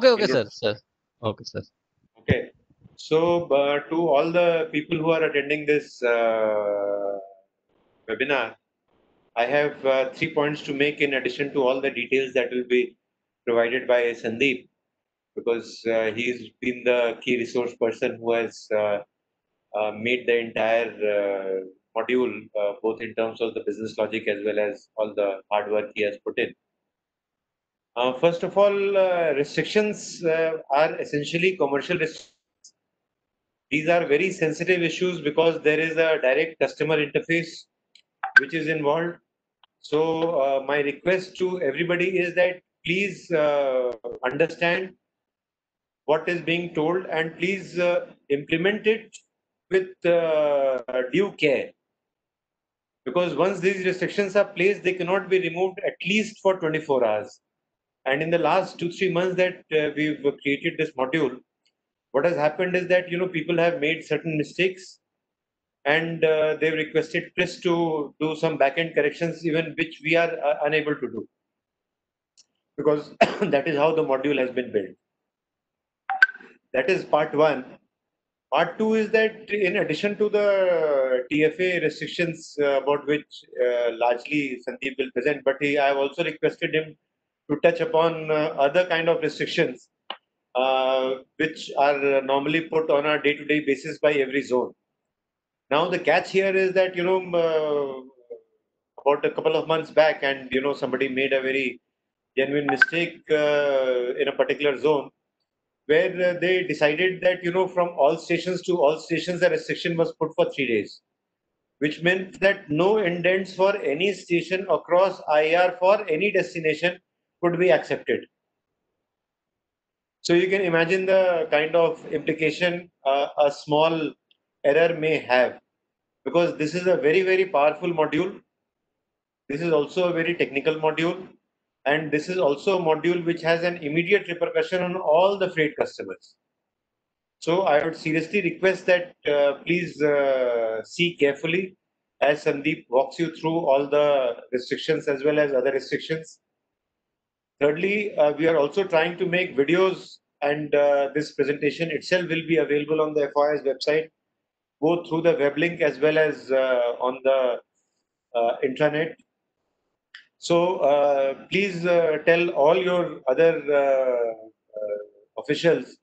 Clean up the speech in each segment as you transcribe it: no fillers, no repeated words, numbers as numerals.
Okay, okay, Yes. sir. Okay, sir. Okay. So, to all the people who are attending this webinar, I have 3 points to make in addition to all the details that will be provided by Sandeep, because he's been the key resource person who has made the entire module, both in terms of the business logic as well as all the hard work he has put in. First of all, restrictions are essentially commercial restrictions. These are very sensitive issues because there is a direct customer interface which is involved. So, my request to everybody is that please understand what is being told and please implement it with due care. Because once these restrictions are placed, they cannot be removed at least for 24 hours. And in the last 2-3 months that we've created this module, what has happened is that people have made certain mistakes and they've requested Chris to do some backend corrections, even which we are unable to do because that is how the module has been built. That is part one. Part two is that in addition to the TFA restrictions about which largely Sandeep will present, but I have also requested him to touch upon other kind of restrictions which are normally put on a day-to-day basis by every zone. Now the catch here is that about a couple of months back, and somebody made a very genuine mistake in a particular zone where they decided that from all stations to all stations the restriction was put for 3 days, which meant that no indents for any station across IR for any destination could be accepted. So you can imagine the kind of implication a small error may have, because this is a very, very powerful module. This is also a very technical module, and this is also a module which has an immediate repercussion on all the freight customers. So I would seriously request that please see carefully as Sandeep walks you through all the restrictions as well as other restrictions. Thirdly, we are also trying to make videos, and this presentation itself will be available on the FOI's website, both through the web link as well as on the intranet. So please tell all your other officials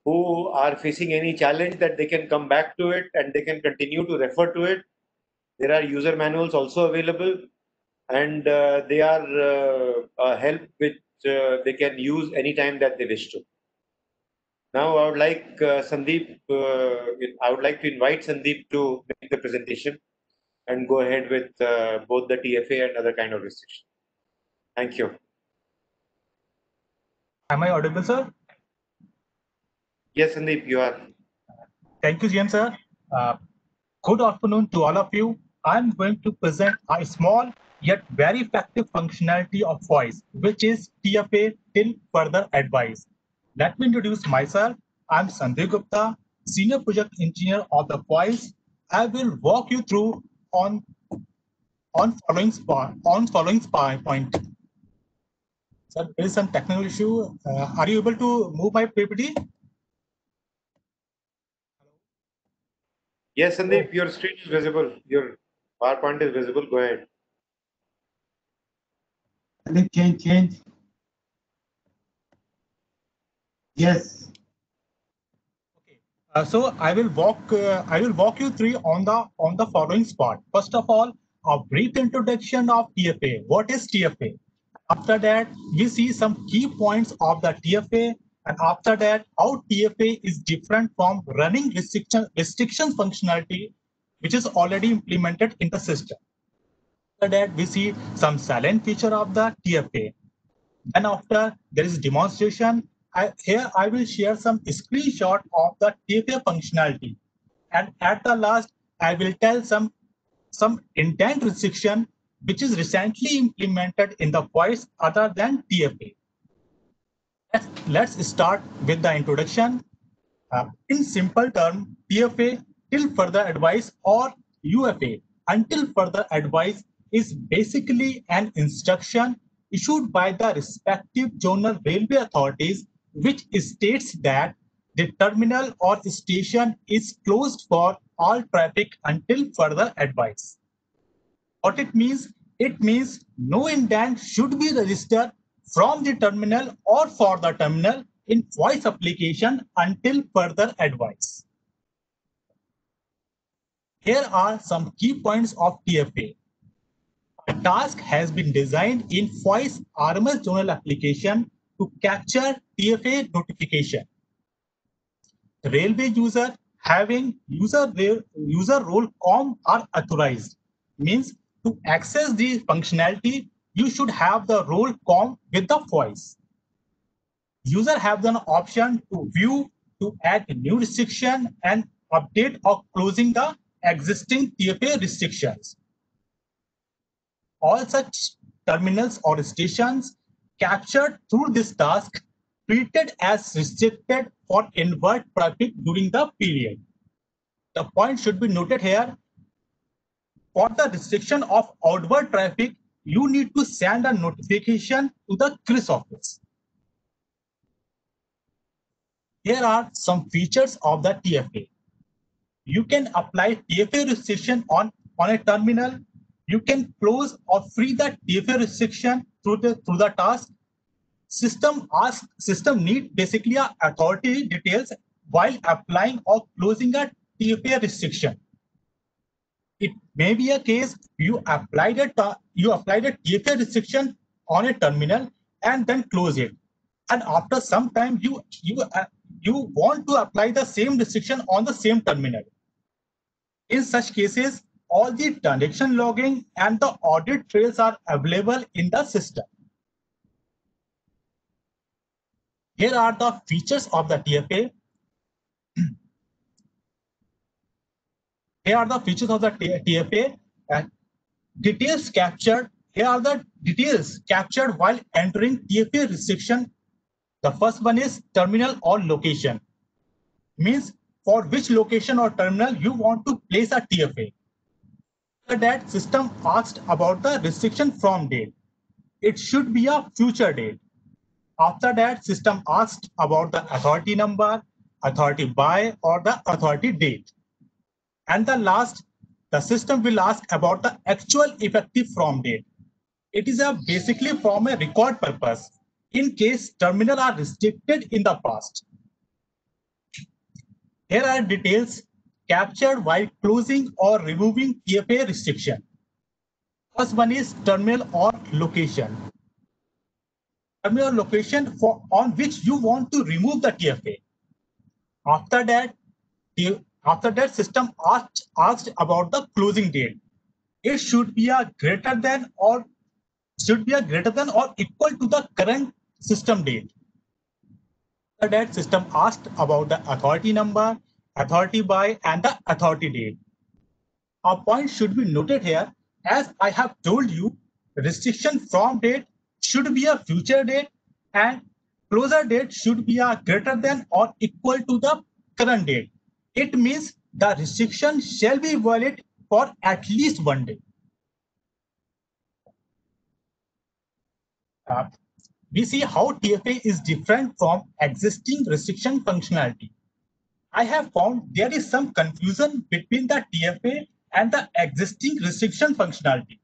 who are facing any challenge that they can come back to it and they can continue to refer to it. There are user manuals also available, and they are a help which they can use anytime that they wish to. Now, I would like I would like to invite Sandeep to make the presentation and go ahead with both the TFA and other kind of restrictions. Thank you. Am I audible, sir? Yes, Sandeep, you are. Thank you, GM, sir. Uh, Good afternoon to all of you. I'm going to present a small yet very effective functionality of voice, which is TFA till further advice. Let me introduce myself. I'm Sandeep Gupta, Senior Project Engineer of the voice. I will walk you through on following point. Sir, there is some technical issue. Are you able to move my PPT? Yes, Sandeep, your screen is visible. Your PowerPoint is visible. Go ahead. Change. Yes. Okay. So I will walk you through on the following spot. First of all, a brief introduction of TFA. What is TFA? After that, we see some key points of the TFA, and after that, how TFA is different from running restriction functionality, which is already implemented in the system. After that, we see some silent feature of the TFA. Then after there is demonstration, here I will share some screenshot of the TFA functionality. And at the last, I will tell some intent restriction which is recently implemented in the voice other than TFA. Let's start with the introduction. In simple term, TFA till further advice or UFA until further advice is basically an instruction issued by the respective zonal railway authorities which states that the terminal or station is closed for all traffic until further advice. What it means? It means no indent should be registered from the terminal or for the terminal in voice application until further advice. Here are some key points of TFA. A task has been designed in voice RMS zonal application to capture TFA notification. The railway user having user role COM are authorized. Means to access the functionality, you should have the role COM with the voice. User have the option to view, to add a new restriction and update or closing the existing TFA restrictions. All such terminals or stations captured through this task treated as restricted for inward traffic during the period. The point should be noted here. For the restriction of outward traffic, you need to send a notification to the CRIS office. Here are some features of the TFA. You can apply TFA restriction on a terminal. You can close or free the TFA restriction through the task. System need basically a authority details while applying or closing a TFA restriction. It may be a case you applied a TFA restriction on a terminal and then close it, and after some time you want to apply the same restriction on the same terminal. In such cases, all the transaction logging and the audit trails are available in the system. Here are the features of the TFA. Here are the features of the TFA. Details captured. Here are the details captured while entering TFA restriction. The first one is terminal or location. Means for which location or terminal you want to place a TFA. After that, system asked about the restriction from date. It should be a future date. After that, system asked about the authority number, authority by, or the authority date. And the last, the system will ask about the actual effective from date. It is basically from a record purpose in case terminal are restricted in the past. Here are details captured while closing or removing TFA restriction. First one is terminal or location. Terminal location on which you want to remove the TFA. After that, system asked about the closing date. It should be a greater than or equal to the current system date. After that, system asked about the authority number, authority by, and the authority date. A point should be noted here. As I have told you, restriction from date should be a future date and closure date should be a greater than or equal to the current date. It means the restriction shall be valid for at least 1 day. We see how TFA is different from existing restriction functionality. I have found there is some confusion between the TFA and the existing restriction functionality.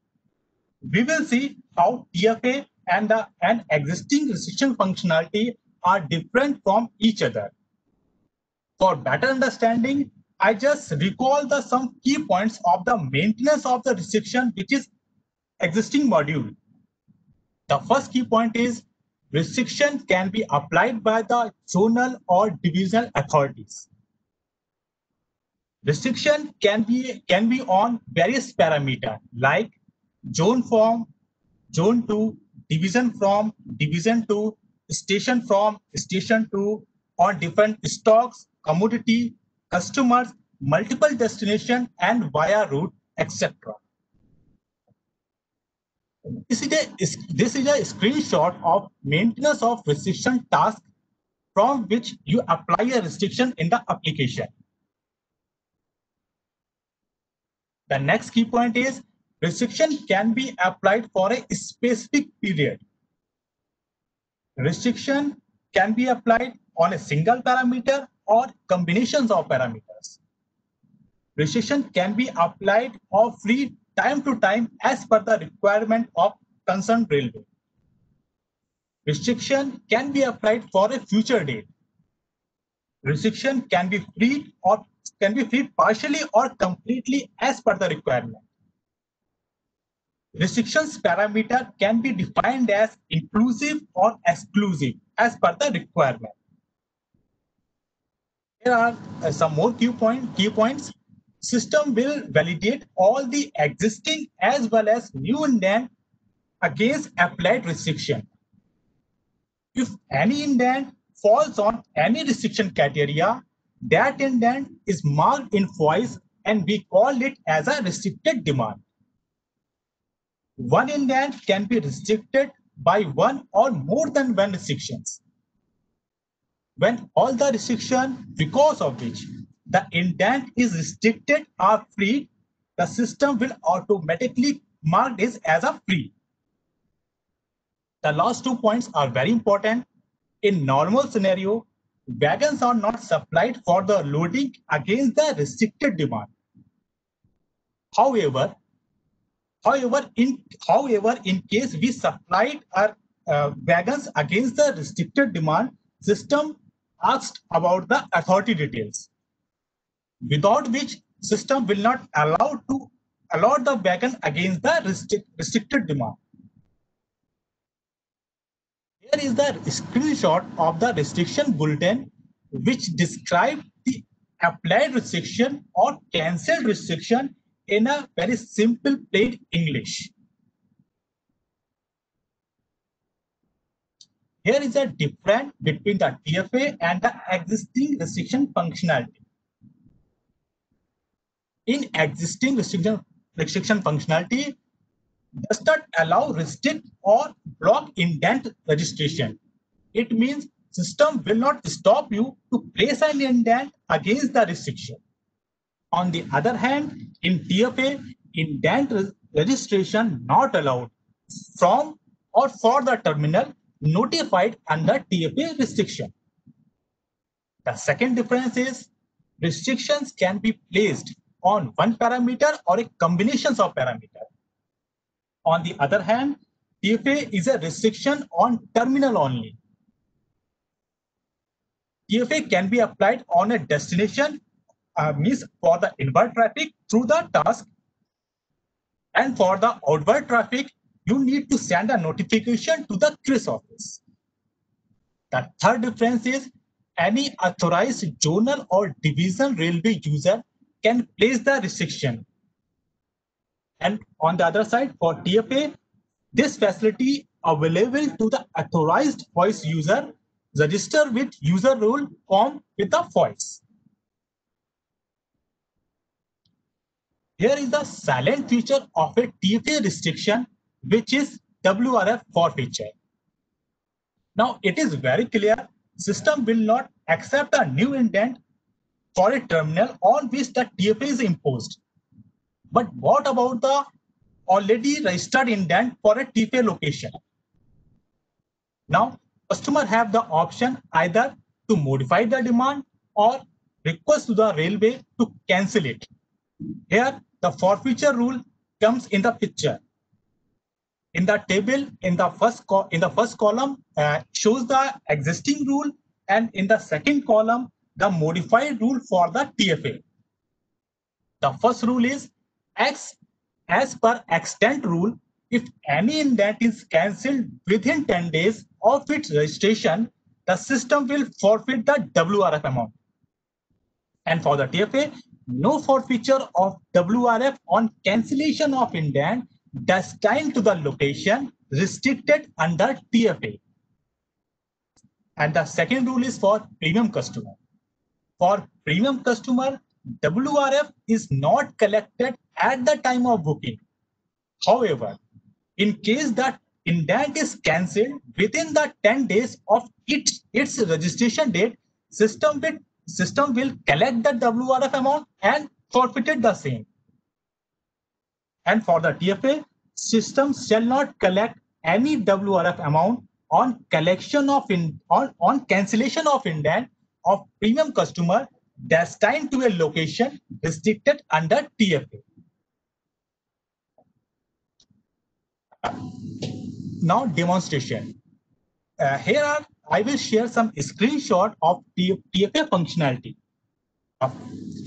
We will see how TFA and an existing restriction functionality are different from each other. For better understanding, I just recall some key points of the maintenance of the restriction, which is existing module. The first key point is restriction can be applied by the zonal or divisional authorities. Restriction can be on various parameters like zone from, zone to, division from, division to, station from, station to, on different stocks, commodity, customers, multiple destination, and via route, etc. This is a screenshot of maintenance of restriction task from which you apply a restriction in the application. The next key point is restriction can be applied for a specific period. Restriction can be applied on a single parameter or combinations of parameters. Restriction can be applied or free time to time as per the requirement of concerned railway. Restriction can be applied for a future date. Restriction can be free partially or completely as per the requirement. Restrictions parameter can be defined as inclusive or exclusive as per the requirement. Here are some more key points. System will validate all the existing as well as new indent against applied restriction. If any indent falls on any restriction criteria, that indent is marked in FOIS and we call it as a restricted demand. One indent can be restricted by one or more than one restrictions. When all the restrictions because of which the indent is restricted are free, the system will automatically mark this as a free. The last 2 points are very important. In normal scenario, wagons are not supplied for the loading against the restricted demand. However, in case we supplied our wagons against the restricted demand, system asked about the authority details, without which system will not allow the wagon against the restricted demand. Here is the screenshot of the restriction bulletin, which describes the applied restriction or cancelled restriction in a very simple plain English. Here is a difference between the TFA and the existing restriction functionality. In existing restriction functionality, does not allow restrict or block indent registration. It means system will not stop you to place an indent against the restriction. On the other hand, in TFA, indent registration not allowed from or for the terminal notified under TFA restriction. The second difference is restrictions can be placed on one parameter or a combinations of parameters. On the other hand, TFA is a restriction on terminal only. TFA can be applied on a destination, means for the inward traffic through the task, and for the outward traffic, you need to send a notification to the CRIS office. The third difference is any authorized zonal or division railway user can place the restriction. And on the other side, for TFA, this facility available to the authorized voice user register with user role form with the voice. Here is the silent feature of a TFA restriction, which is WRF forfeiture. Now it is very clear, system will not accept a new indent for a terminal on which the TFA is imposed. But what about the already registered indent for a TFA location? Now, customer have the option either to modify the demand or request to the railway to cancel it. Here, the forfeiture rule comes in the picture. In the table, in the first column, shows the existing rule, and in the second column, the modified rule for the TFA. The first rule is as per extent rule, if any indent is cancelled within 10 days of its registration, the system will forfeit the WRF amount. And for the TFA, no forfeiture of WRF on cancellation of indent destined to the location restricted under TFA. And the second rule is for premium customer. For premium customer, WRF is not collected at the time of booking. However, in case that indent is cancelled within the 10 days of its registration date, system will collect the WRF amount and forfeited the same. And for the TFA, system shall not collect any WRF amount on collection of on cancellation of indent of premium customer destined to a location restricted under TFA. Now demonstration. I will share some screenshot of TFA functionality.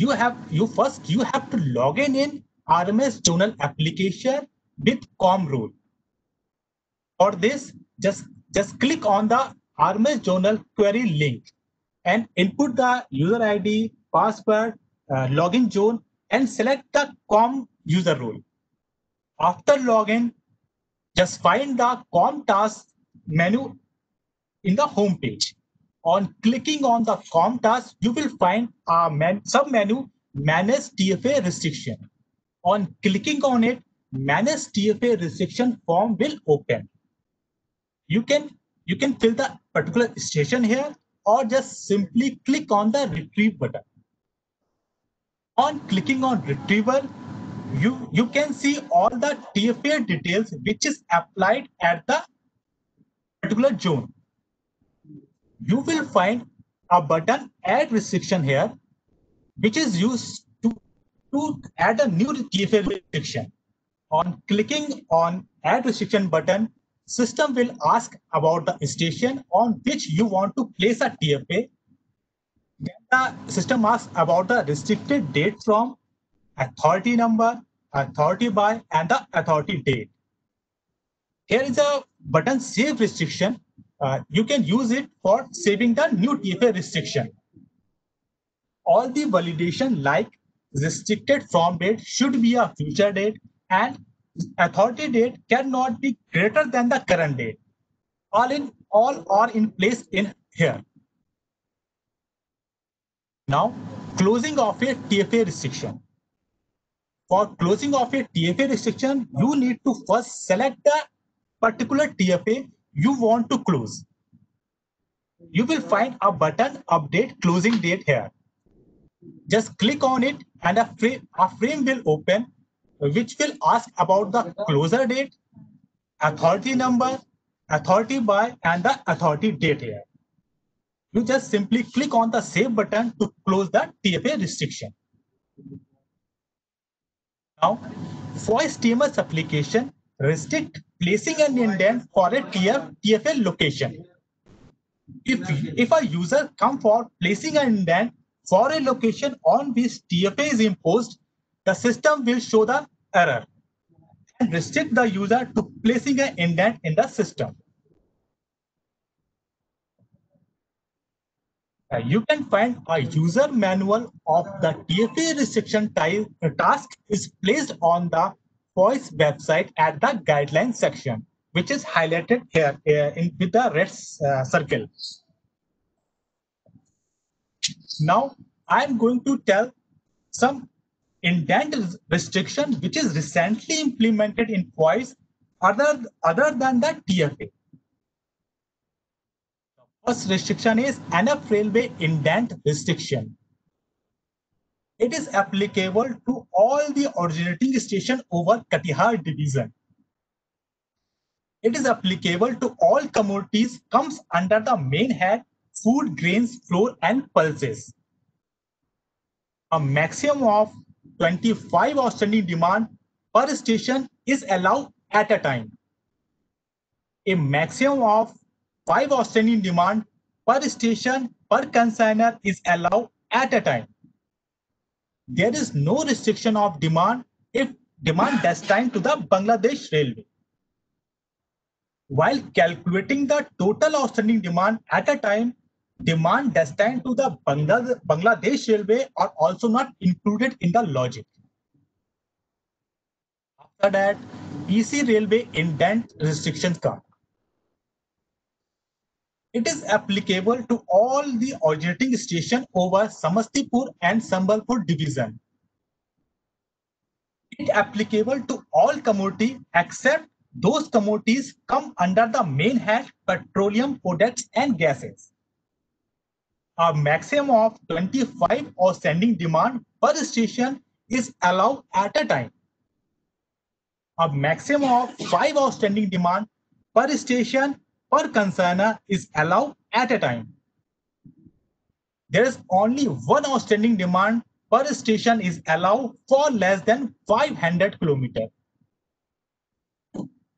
You have to log in RMS journal application with COM rule. For this, just click on the RMS journal query link and input the user ID, password, login zone, and select the COM user role. After login, just find the COM task menu in the home page. On clicking on the COM task, you will find a sub-menu Manage TFA Restriction. On clicking on it, Manage TFA Restriction form will open. You can fill the particular station here or just simply click on the Retrieve button. On clicking on Retrieval, you can see all the TFA details which is applied at the particular zone. You will find a button Add Restriction here, which is used to add a new TFA restriction. On clicking on Add Restriction button, system will ask about the station on which you want to place a TFA. Then the system asks about the restricted date from, authority number, authority by, and the authority date. Here is a button Save Restriction. You can use it for saving the new TFA restriction. All the validation like restricted from date should be a future date and authority date cannot be greater than the current date. All are in place in here. Now, closing of a TFA restriction. For closing of a TFA restriction, you need to first select the particular TFA you want to close. You will find a button Update Closing Date here. Just click on it and a frame will open, which will ask about the closure date, authority number, authority by, and the authority date here. You just simply click on the Save button to close the TFA restriction. Now, voice TMS application restrict placing an indent for a TFA location. If a user come for placing an indent for a location on which TFA is imposed, the system will show the error and restrict the user to placing an indent in the system. You can find a user manual of the TFA restriction task is placed on the voice website at the guidelines section, which is highlighted here with the red circle. Now, I'm going to tell some indent restriction which is recently implemented in voice other than the TFA. First restriction is NF Railway indent restriction. It is applicable to all the originating station over Katihar division. It is applicable to all commodities comes under the main head food, grains, flour, and pulses. A maximum of 25 outstanding demand per station is allowed at a time. A maximum of 5 outstanding demand per station per consignor is allowed at a time. There is no restriction of demand if demand destined to the Bangladesh Railway. While calculating the total outstanding demand at a time, demand destined to the Bangladesh Railway are also not included in the logic. After that, EC Railway indent restrictions come. It is applicable to all the originating station over Samastipur and Sambalpur division. It is applicable to all commodity except those commodities come under the main head petroleum products and gases. A maximum of 25 outstanding demand per station is allowed at a time. A maximum of 5 outstanding demand per station per consignor is allowed at a time. There is only one outstanding demand per station is allowed for less than 500 kilometers.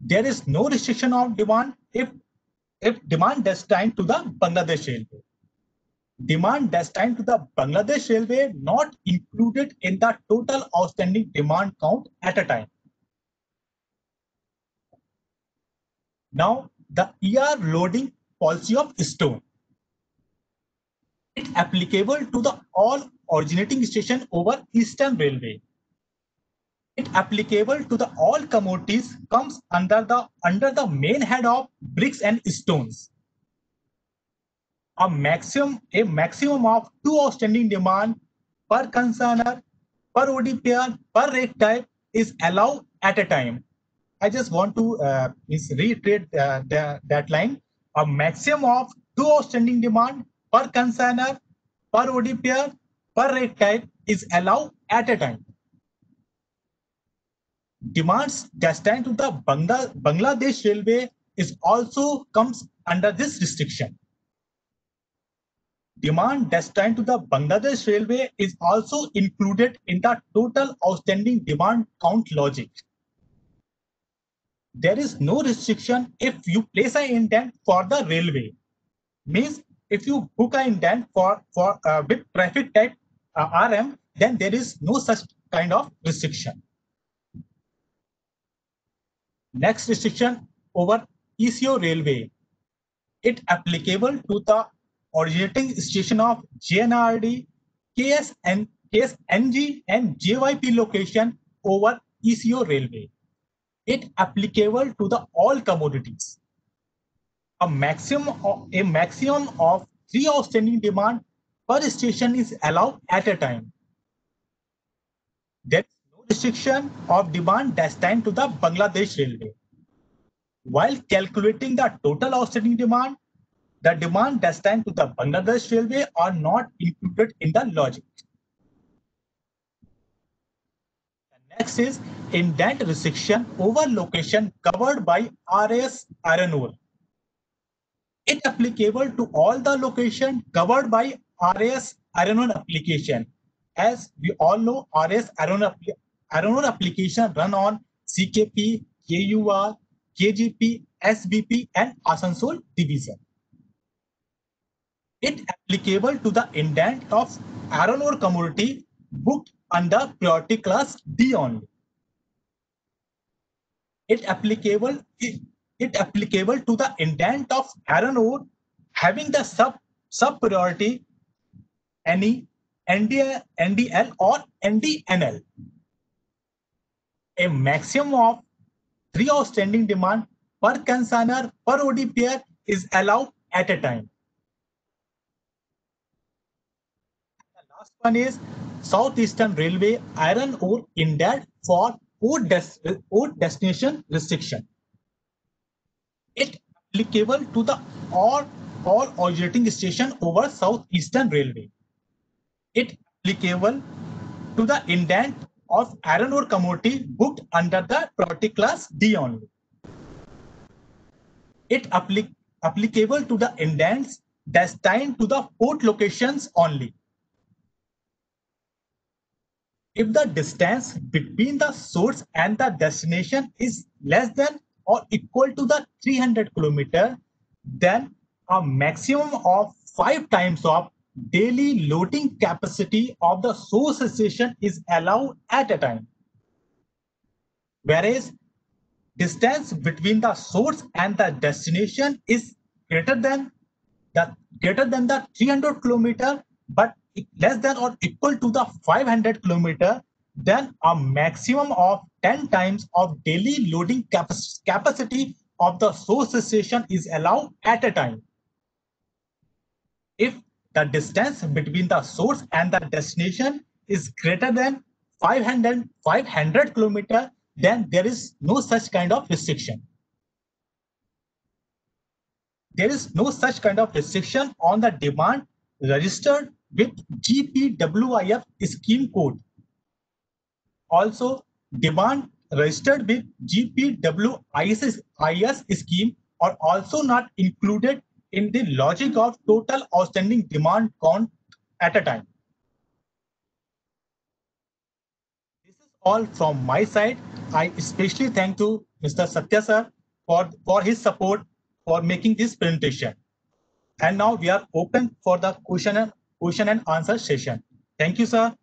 There is no restriction of demand if demand destined to the Bangladesh Railway. Demand destined to the Bangladesh Railway not included in the total outstanding demand count at a time. Now, the ER loading policy of stone. It applicable to the all originating station over Eastern Railway. It applicable to the all commodities comes under the main head of bricks and stones. A maximum of 2 outstanding demand per consignor, per OD pair, per rake type is allowed at a time. I just want to reiterate that line. A maximum of 2 outstanding demand per consignor, per OD pair, per rake type is allowed at a time. Demands destined to the Bangladesh Railway is also comes under this restriction. Demand destined to the Bangladesh Railway is also included in the total outstanding demand count logic. There is no restriction if you place an indent for the railway. Means if you book an indent for with traffic type RM, then there is no such kind of restriction. Next restriction over ECO Railway. It applicable to the originating station of JNRD, KSNG and JYP location over ECO Railway. It applicable to the all commodities. A maximum of 3 outstanding demand per station is allowed at a time. There is no restriction of demand destined to the Bangladesh Railway. While calculating the total outstanding demand, the demand destined to the Bangladesh Railway are not included in the logic. The next is indent restriction over location covered by RAS iron ore. It applicable to all the location covered by RAS iron ore application. As we all know, RAS iron ore application run on CKP, KUR, KGP, SBP and Asansol division. It applicable to the indent of iron ore commodity booked under priority class D only. It applicable to the indent of iron ore having the sub priority NE, NDL or NDNL. A maximum of 3 outstanding demand per consignor per OD pair is allowed at a time. The last one is Southeastern Railway iron ore indent for port destination restriction. It applicable to the all originating station over Southeastern Railway. It applicable to the indent of iron ore commodity booked under the priority class D only. It applicable to the indents destined to the port locations only. If the distance between the source and the destination is less than or equal to the 300 km, then a maximum of 5 times of daily loading capacity of the source station is allowed at a time. Whereas distance between the source and the destination is greater than the 300 km, but less than or equal to the 500 km, then a maximum of 10 times of daily loading capacity of the source station is allowed at a time. If the distance between the source and the destination is greater than 500 km, then there is no such kind of restriction. There is no such kind of restriction on the demand registered with GPWIF scheme code. Also, demand registered with GPWIS scheme are also not included in the logic of total outstanding demand count at a time. This is all from my side. I especially thank to Mr. Satya sir for his support for making this presentation. And now we are open for the question and answer session. Thank you, sir.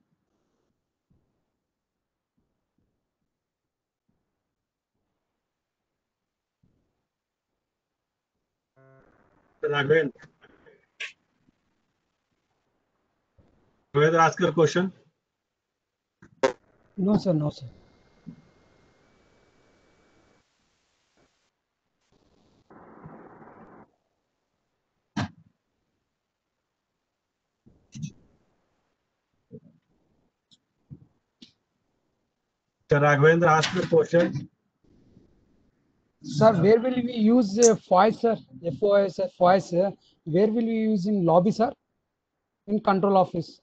Raghavendra. Raghavendra, ask your question. No, sir. No, sir. Raghavendra, ask your question. Sir, where will we use FOIS, sir? FOIS, FOIS, where will we use in lobby, sir? In control office.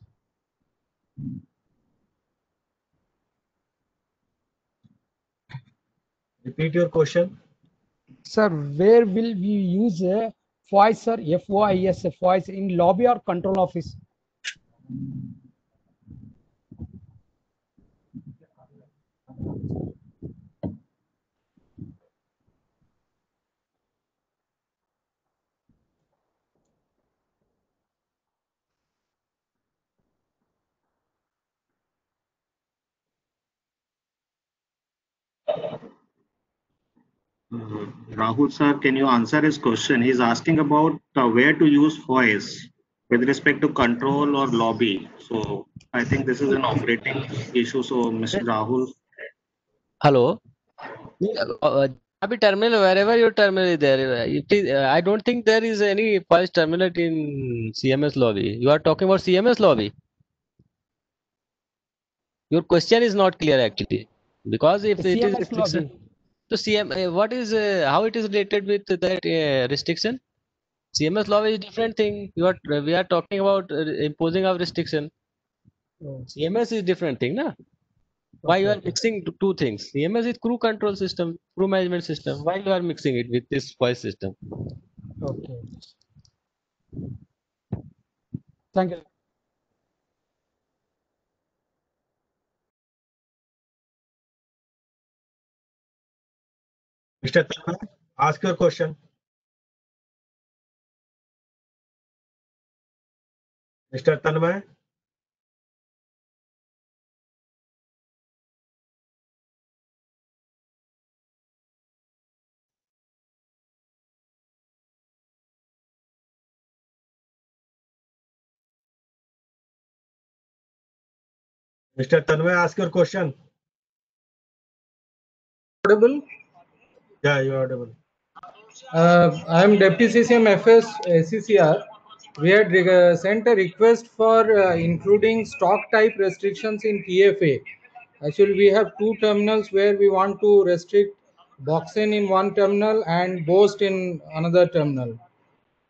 Repeat your question. Sir, where will we use FOIS, sir? FOIS, FOIS in lobby or control office? Rahul sir, can you answer his question? He's asking about where to use voice with respect to control or lobby. So I think this is an operating issue. So Mr. Rahul, Hello. Abhi terminal, wherever your terminal is there, I don't think there is any voice terminal in CMS lobby. You are talking about CMS lobby. Your question is not clear actually, because if it is CMS restriction, lobby. so what is how it is related with that restriction? CMS lobby is different thing. We are talking about imposing of restriction. Oh, CMS is different thing, na? Why you are okay. mixing two things? CMS is crew control system, crew management system. Why you are mixing it with this voice system? Okay. Thank you. Mr. Tanmay, ask your question. Mr. Tanmay. Mr. Tanmay, ask your question. Audible. Yeah, you are audible. I am Deputy CCM FS SCCR. We had sent a request for including stock type restrictions in TFA. Actually, we have two terminals where we want to restrict Boxen in one terminal and Boast in another terminal.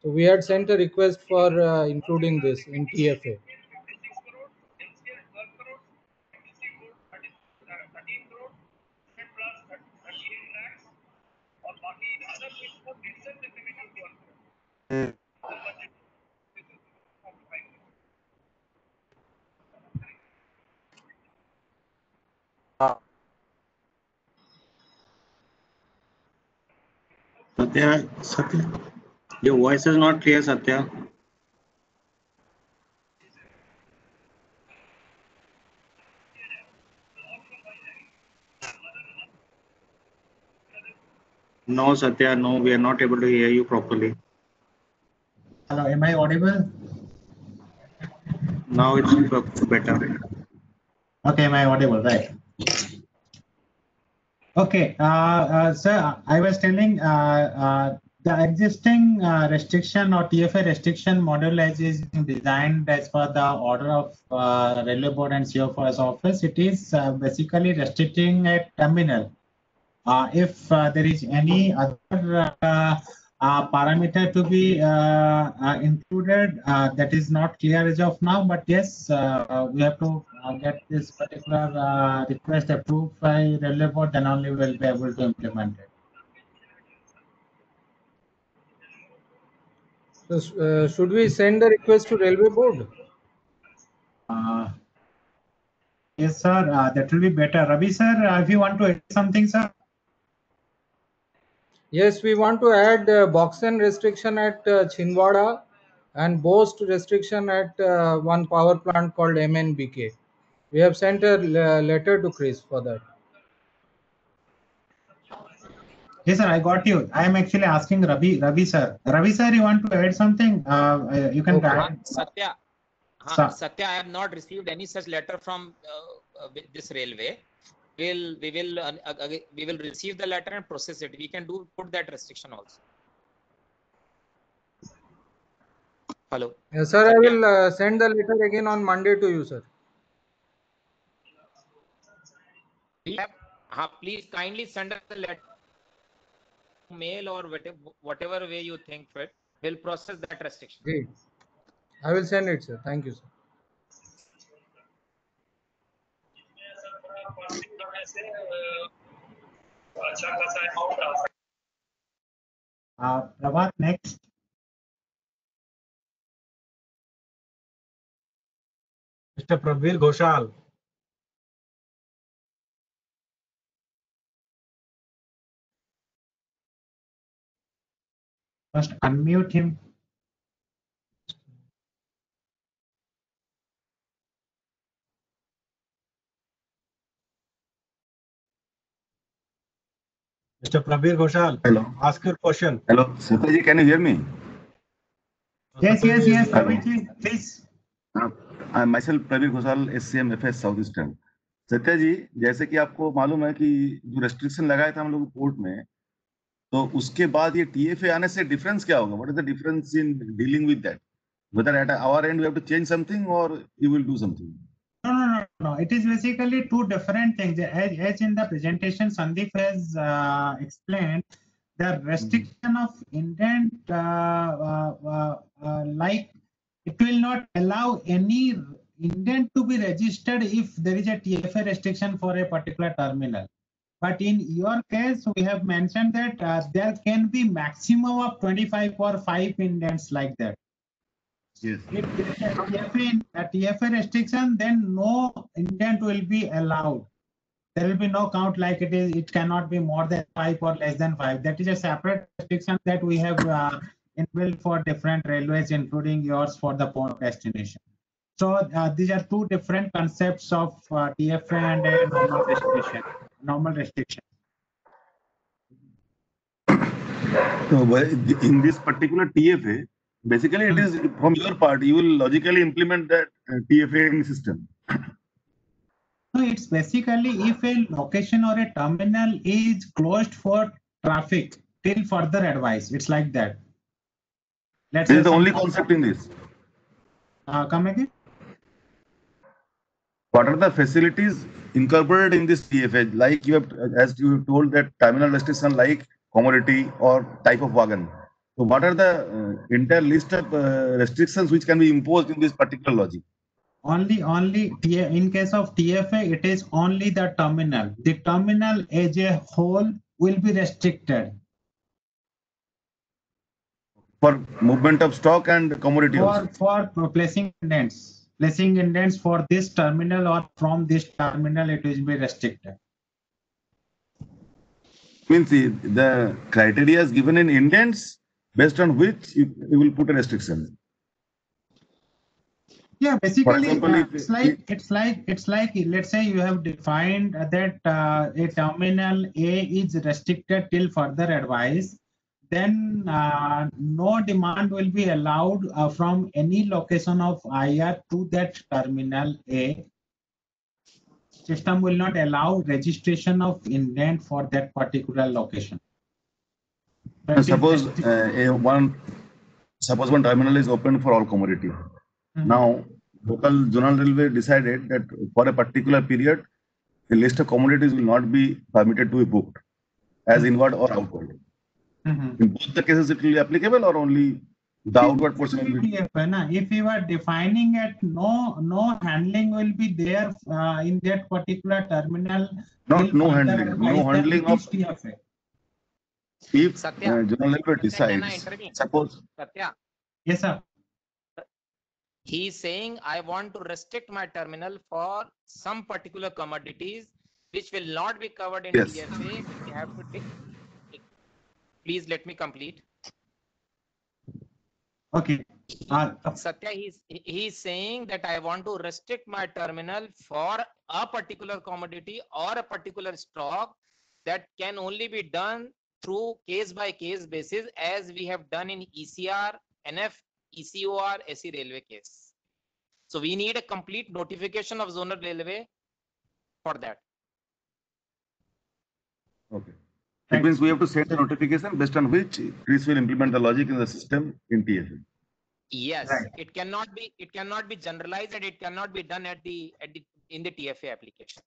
So we had sent a request for including this in TFA. Satya, your voice is not clear, Satya. No, Satya, no, we are not able to hear you properly. Hello, am I audible? Now it's better. Okay, am I audible? Right. Okay, sir, I was telling the existing restriction or TFA restriction model as is designed as per the order of Railway Board and CFO's office. It is basically restricting a terminal. If there is any other parameter to be included, that is not clear as of now, but yes, we have to get this particular request approved by Railway Board, then only we will be able to implement it. So, should we send the request to railway board? Yes, sir. That will be better. Ravi, sir, if you want to add something, sir. Yes, we want to add Boxen restriction at Chinwada and Boast restriction at one power plant called MNBK. We have sent a letter to Chris for that. Yes, sir. I got you. I am actually asking Ravi, sir. Ravi, sir, you want to add something? You can Okay. guide. Satya, Sir. Satya, I have not received any such letter from with this railway. We will receive the letter and process it. We can put that restriction also. Hello. Yes, sir, Satya. I will send the letter again on Monday to you, sir. Please kindly send us the letter, mail or whatever way you think fit. We'll process that restriction. Great. I will send it, sir. Thank you, sir. Prabhat, next. Mr. Prabir Ghoshal. First unmute him. Mr. Prabir Ghoshal. Hello. Ask your question. Hello, Satyaji, can you hear me? Yes, Satyaji, Ravi, please. I myself Prabir Ghoshal SCM FS south eastern. Satya ji, जैसे कि आपको मालूम है कि जो restriction लगाया था हम लोग पोर्ट में, तो उसके बाद ये TFA आने से डिफरेंस क्या होगा? What is the difference in dealing with that? Whether at our end we have to change something or you will do something? No. It is basically two different things. As in the presentation, Sandeep has explained the restriction of indent, like it will not allow any indent to be registered if there is a TFA restriction for a particular terminal. But in your case, we have mentioned that there can be maximum of 25 or 5 indents like that. Yes. If there is a TFA restriction, then no indent will be allowed. There will be no count like it is. It cannot be more than 5 or less than 5. That is a separate restriction that we have inbuilt for different railways, including yours for the port destination. So these are two different concepts of TFA and a normal restriction. So in this particular TFA, basically it is from your part, you will logically implement that TFA system. No, it's basically if a location or a terminal is closed for traffic till further advice, it's like that. This is the only concept in this. Come again? What are the facilities incorporated in this TFA? Like you have, as you have told, that terminal restriction like commodity or type of wagon. So what are the entire list of restrictions which can be imposed in this particular logic? Only in case of TFA, it is only the terminal. The terminal as a whole will be restricted. For movement of stock and commodity for placing indents for this terminal or from this terminal, it will be restricted. Means the criteria is given in indents based on which you will put a restriction. Yeah, basically, example, it's like let's say you have defined that a terminal A is restricted till further advice. Then no demand will be allowed from any location of IR to that terminal A. System will not allow registration of indent for that particular location. Suppose one terminal is open for all commodity. Now, local zonal railway decided that for a particular period, the list of commodities will not be permitted to be booked as inward or outward. In both the cases, it will be applicable or only the outward portion will be. If you are defining it, no handling will be there in that particular terminal. No handling of. TFA. If Satya, zonal railway decides, suppose. Satya, Yes, sir. He's saying, I want to restrict my terminal for some particular commodities which will not be covered in Yes. TFA. We have to take. Please let me complete. Okay. Satya, he's saying that I want to restrict my terminal for a particular commodity or a particular stock that can only be done through case by case basis, as we have done in ECR, NF, ECOR, SE railway case. So we need a complete notification of zonal railway for that. Okay. It means we have to send a notification based on which Chris will implement the logic in the system in TFA. Yes, Right. it cannot be generalized, and it cannot be done in the TFA application.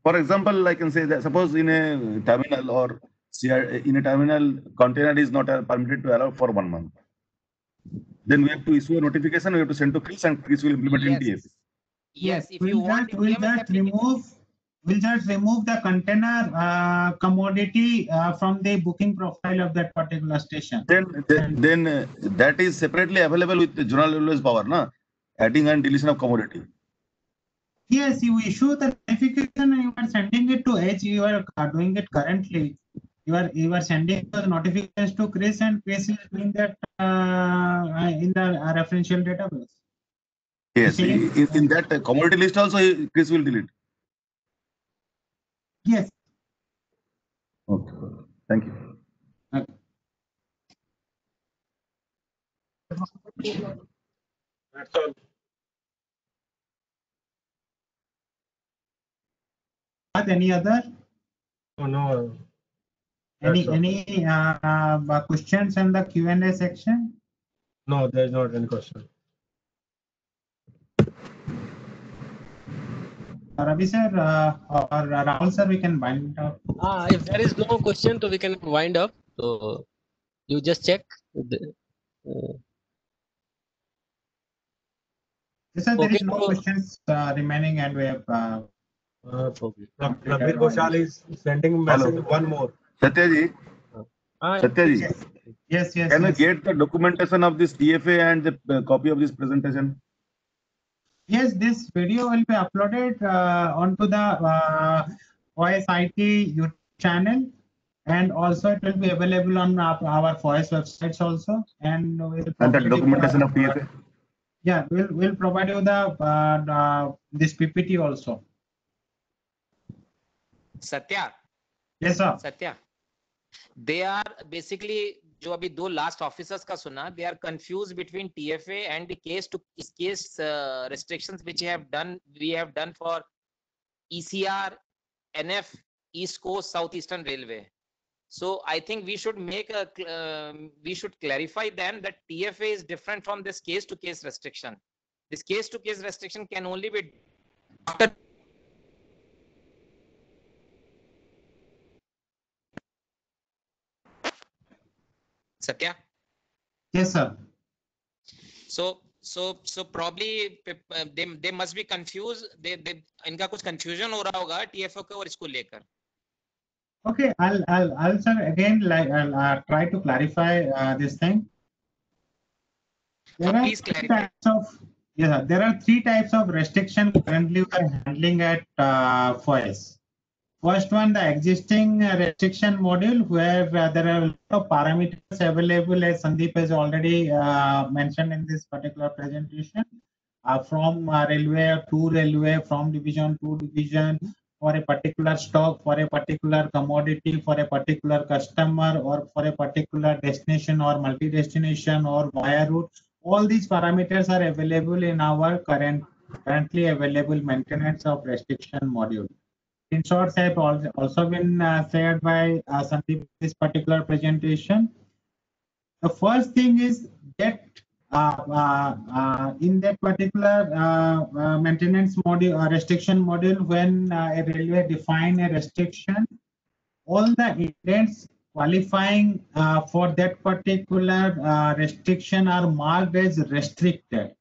For example, I can say that suppose in a terminal or in a terminal, container is not permitted to allow for 1 month. Then we have to issue a notification. We have to send to Chris, and Chris will implement in TFA. Yes, if you want TMS application, we'll just remove the container commodity from the booking profile of that particular station. Then that is separately available with the Zonal Railways power, na? Adding and deletion of commodity. Yes, you issue the notification and you are sending it to H. You are doing it currently. You are sending the notifications to Chris, and Chris is doing that in the referential database. Yes, in that commodity list also Chris will delete. Yes. Okay. Thank you. That's all. Any other? Oh, no. Any That's all. questions in the Q&A section? No, there's not any question. Ravi sir or Rahul sir, we can wind up. If there is no question, so we can wind up. So you just check. Yes, sir, there Okay, is no so- questions remaining, and we have. Prabir Ghoshal is sending message. One more. Satyaji. Satyaji. Yes. Can we get the documentation of this TFA and the copy of this presentation? Yes, this video will be uploaded onto the FOIS IT YouTube channel, and also it will be available on our FOIS websites also. And we'll And the provide documentation you of TFA? Yeah, we'll provide you the this PPT also. Satya. Yes, sir. Satya. They are basically, जो अभी दो last officers का सुना, they are confused between TFA and the case restrictions which we have done for ECR, NF, East Coast, Southeastern Railway. So I think we should we should clarify then that TFA is different from this case to case restriction. This case to case restriction can only be after Satya. Yes, sir. So probably they must be confused. इनका कुछ confusion हो रहा होगा TFA को और इसको लेकर. Okay, I'll sir again I'll try to clarify this thing. There are Please clarify. There are three types of restriction currently we are handling at FOIS. First one, the existing restriction module, where there are a lot of parameters available, as Sandeep has already mentioned in this particular presentation, from railway to railway, from division to division, for a particular stock, for a particular commodity, for a particular customer, or for a particular destination or multi-destination or via route. All these parameters are available in our currently available maintenance of restriction module. In short, have also been shared by Sandeep in this particular presentation. The first thing is that in that particular maintenance module, restriction module, when a railway define a restriction, all the indents qualifying for that particular restriction are marked as restricted.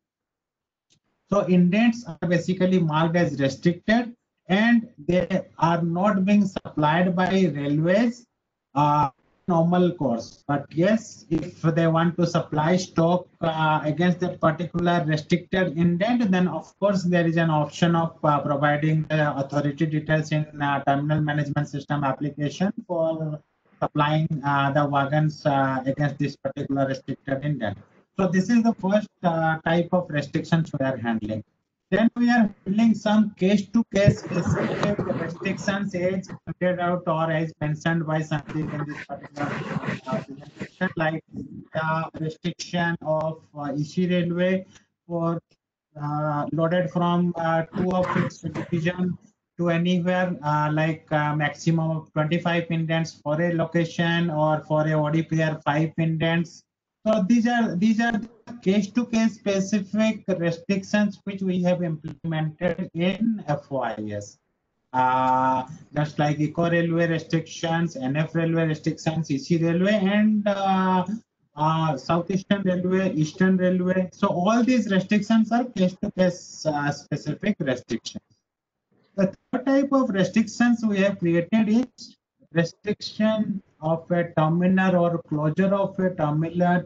So indents are basically marked as restricted, and they are not being supplied by railways normal course. But yes, if they want to supply stock against that particular restricted indent, then of course there is an option of providing the authority details in terminal management system application for supplying the wagons against this particular restricted indent. So this is the first type of restrictions we are handling. Then we are handling some case-to-case specific restrictions as pointed out or as mentioned by Sandeep in this particular presentation, like the restriction of EC Railway for loaded from two of its division to anywhere maximum of 25 indents for a location, or for a ODPR 5 indents. So these are case-to-case specific restrictions which we have implemented in FYS. Just like Eco Railway restrictions, NF Railway restrictions, EC Railway, and Southeastern Railway, Eastern Railway. So all these restrictions are case-to-case specific restrictions. The third type of restrictions we have created is restriction of a terminal or closure of a terminal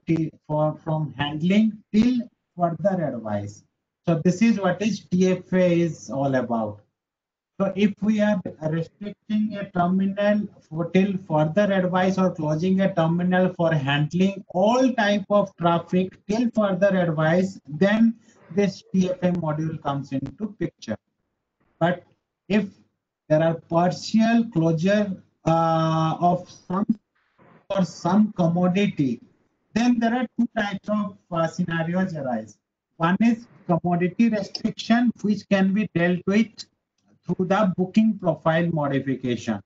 from handling till further advice. So this is what is TFA is all about. So if we are restricting a terminal till further advice, or closing a terminal for handling all type of traffic till further advice, then this TFA module comes into picture. But if there are partial closure of some commodity, then there are two types of scenarios arise. One is commodity restriction, which can be dealt with through the booking profile modification.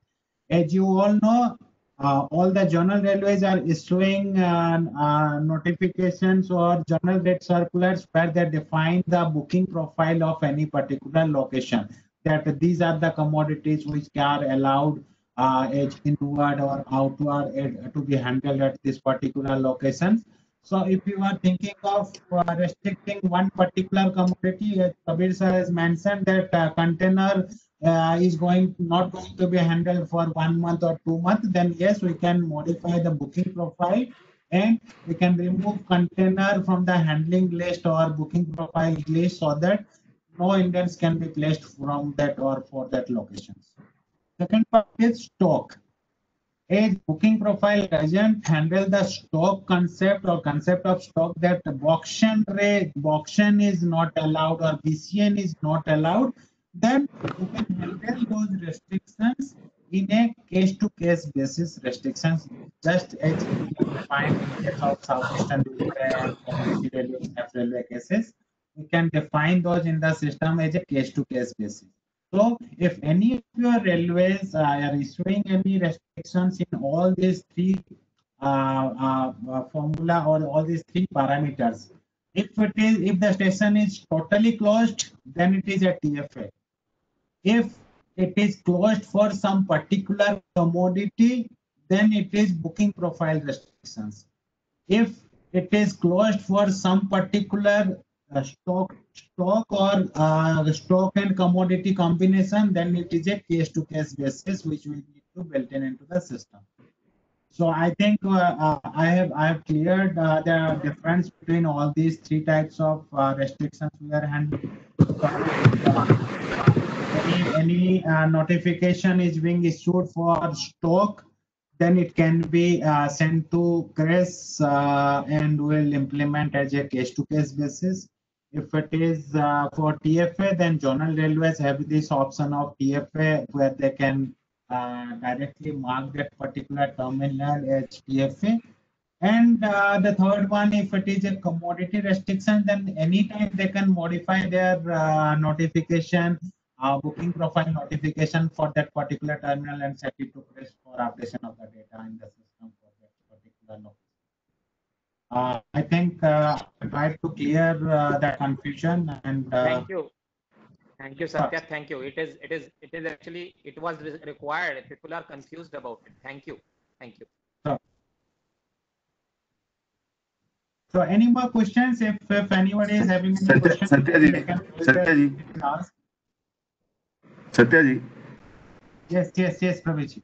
As you all know, all the journal railways are issuing notifications or journal rate circulars where they define the booking profile of any particular location, that these are the commodities which are allowed as inward or outward to be handled at this particular location. So if you are thinking of restricting one particular commodity, as Kabir sir has mentioned that container is not going to be handled for 1 month or 2 months, then yes, we can modify the booking profile and we can remove container from the handling list or booking profile list, so that no indents can be placed from that or for that locations. Second part is stock. A booking profile doesn't handle the stock concept or concept of stock, that auction is not allowed or BCN is not allowed, then you can handle those restrictions in a case-to-case basis restrictions, just as we find in case of Southeastern Railway and railway cases. We can define those in the system as a case-to-case basis. So if any of your railways are issuing any restrictions in all these three formula or all these three parameters, if the station is totally closed, then it is a TFA. If it is closed for some particular commodity, then it is booking profile restrictions. If it is closed for some particular stock or stock and commodity combination, then it is a case-to-case basis which we need to build into the system. So I think I have cleared the difference between all these three types of restrictions we are handling. Any notification is being issued for stock, then it can be sent to CRES and will implement as a case-to-case basis. If it is for TFA, then zonal railways have this option of TFA where they can directly mark that particular terminal as TFA. And the third one, if it is a commodity restriction, then anytime they can modify their notification, booking profile notification for that particular terminal and set it to CRES for updation of the data in the system for that particular location. I think I tried to clear that confusion, and thank you, Satya. Thank you. It is actually, it was required. People are confused about it. Thank you. So any more questions? If anybody is having any questions, Satya ji. Yes, Praveen.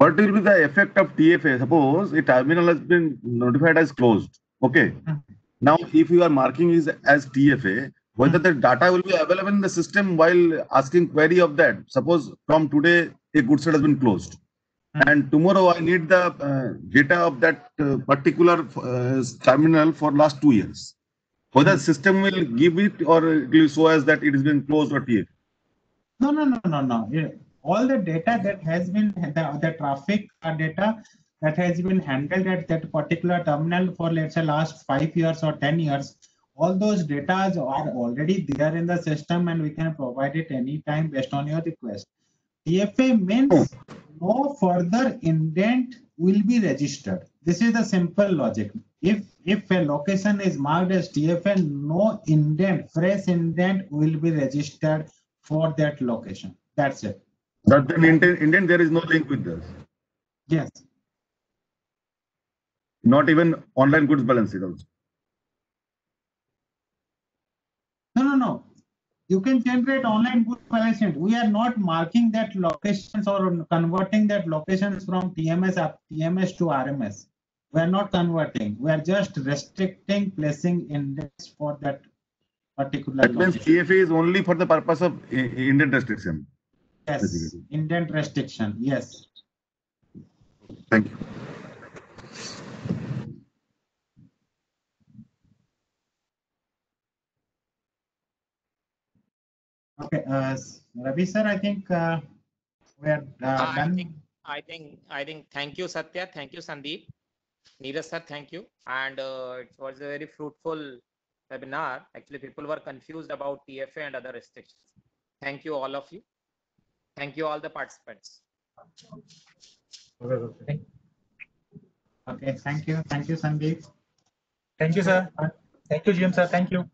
What will be the effect of TFA? Suppose a terminal has been notified as closed. Okay. Now, if you are marking it as TFA, whether the data will be available in the system while asking query of that. Suppose from today a goods set has been closed, and tomorrow I need the data of that particular terminal for last 2 years. Whether system will give it or it will show as that it has been closed or TFA. No. Yeah. All the data that has been the traffic data that has been handled at that particular terminal for, let's say, last 5 years or 10 years, all those data are already there in the system, and we can provide it anytime based on your request. TFA means no further indent will be registered. This is the simple logic. If a location is marked as TFA, no indent, fresh indent will be registered for that location. That's it. But then intent there is no link with this. Yes. Not even online goods balances also. No. You can generate online good balance sheet. We are not marking that locations or converting that locations from TMS to RMS. We are not converting. We are just restricting placing index for that particular That means location. TFA is only for the purpose of indent restriction. Yes, basically. indent restriction. Yes. Thank you. Okay, Ravi sir, I think we are done. I think. Thank you, Satya. Thank you, Sandeep. Neeraj sir, thank you. And it was a very fruitful webinar. Actually, people were confused about TFA and other restrictions. Thank you, all of you. Thank you, all the participants. Okay. Okay, thank you, Sandeep. Thank you, sir. Thank you, GM sir. Thank you.